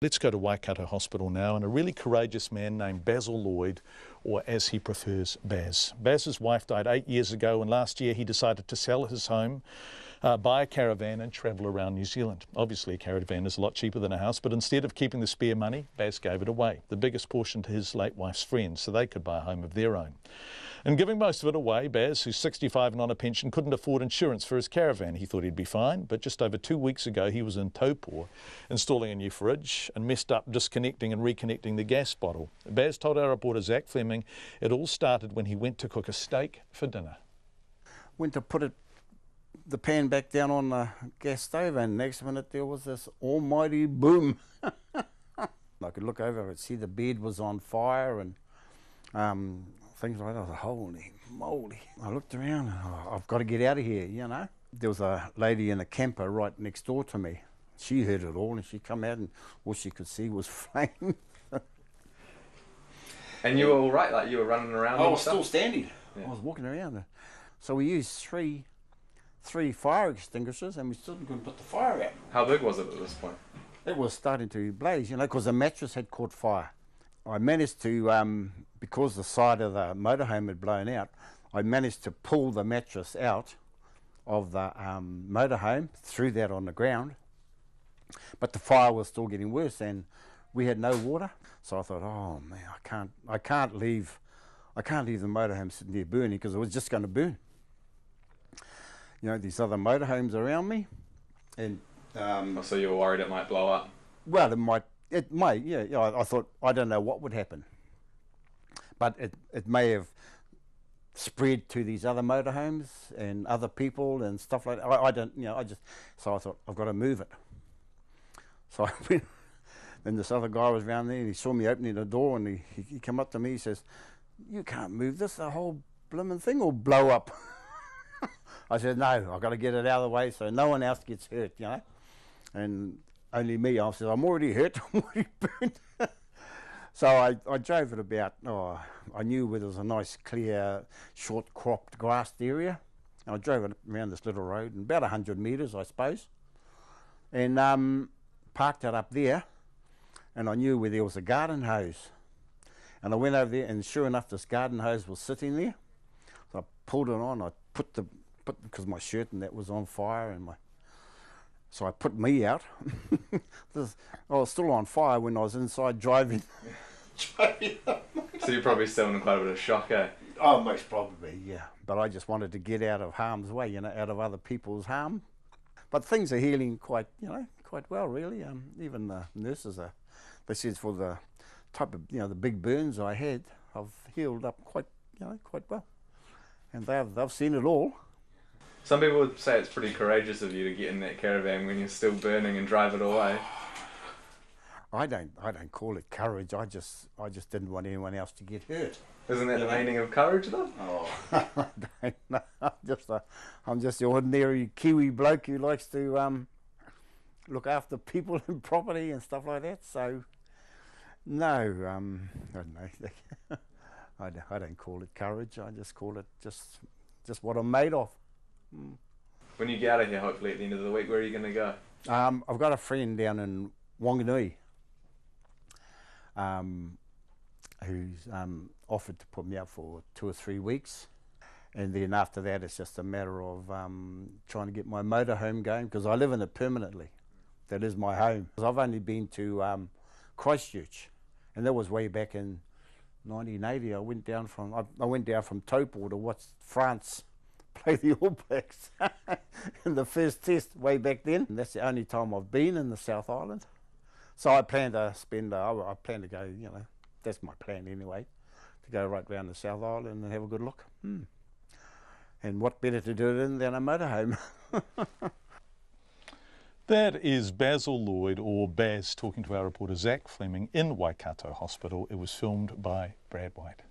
Let's go to Waikato Hospital now and a really courageous man named Basil Lloyd, or as he prefers, Baz. Baz's wife died 8 years ago, and last year he decided to sell his home, buy a caravan and travel around New Zealand. Obviously a caravan is a lot cheaper than a house, but instead of keeping the spare money, Baz gave it away, the biggest portion to his late wife's friends, so they could buy a home of their own. And giving most of it away, Baz, who's 65 and on a pension, couldn't afford insurance for his caravan. He thought he'd be fine, but just over 2 weeks ago he was in Taupō installing a new fridge and messed up disconnecting and reconnecting the gas bottle. Baz told our reporter Zac Fleming it all started when he went to cook a steak for dinner. Went to put the pan back down on the gas stove, and next minute there was this almighty boom. I could look over and see the bed was on fire and things like that. I was like, holy moly. I looked around and I've got to get out of here, you know. There was a lady in a camper right next door to me. She heard it all and she come out and all she could see was flame. And you were all right, like you were running around? I was still standing. Yeah. I was walking around. So we used three fire extinguishers and we still couldn't put the fire out. How big was it at this point? It was starting to blaze, you know, because the mattress had caught fire. I managed to, because the side of the motorhome had blown out, I managed to pull the mattress out of the motorhome, threw that on the ground, but the fire was still getting worse and we had no water. So I thought, oh man, I can't leave the motorhome sitting there burning because it was just going to burn. You know, these other motorhomes around me, and so you were worried it might blow up? Well, it might, yeah. I thought, I don't know what would happen, but it may have spread to these other motorhomes and other people and stuff like that. I don't, you know, so I thought, I've got to move it. So I went, and this other guy was around there and he saw me opening the door and he came up to me, he says, you can't move this, the whole blooming thing will blow up. I said, no, I've got to get it out of the way so no one else gets hurt, you know. And only me, I said, I'm already hurt, I'm already burnt. So I drove it about, I knew where there was a nice clear, short cropped grassed area. And I drove it around this little road, and about 100 metres, I suppose. And parked it up there, and I knew where there was a garden hose. And I went over there, and sure enough, this garden hose was sitting there. So I pulled it on, I because my shirt and that was on fire, and so I put me out. I was still on fire when I was inside driving. So you're probably still in quite a bit of shock, eh? Oh, most probably, yeah. But I just wanted to get out of harm's way, you know, out of other people's harm. But things are healing quite well, really. Even the nurses they said for the type of, the big burns I had, I've healed up quite well. And they've seen it all. Some people would say it's pretty courageous of you to get in that caravan when you're still burning and drive it away. I don't call it courage. I just didn't want anyone else to get hurt. Isn't that the meaning of courage, though? Oh, I don't know. I'm just the ordinary Kiwi bloke who likes to look after people and property and stuff like that. So, no, I don't know. I don't call it courage. I just call it just what I'm made of. When you get out of here, hopefully at the end of the week, where are you going to go? I've got a friend down in Wanganui who's offered to put me up for 2 or 3 weeks, and then after that it's just a matter of trying to get my motorhome going, because I live in it permanently. That is my home. I've only been to Christchurch, and that was way back in 1980. I went down from Taupō to watch France play the All Blacks in the first test way back then. And that's the only time I've been in the South Island. So I plan to go, that's my plan anyway, to go right round the South Island and have a good look. And what better to do it in than a motorhome? That is Basil Lloyd, or Baz, talking to our reporter Zac Fleming in Waikato Hospital. It was filmed by Brad White.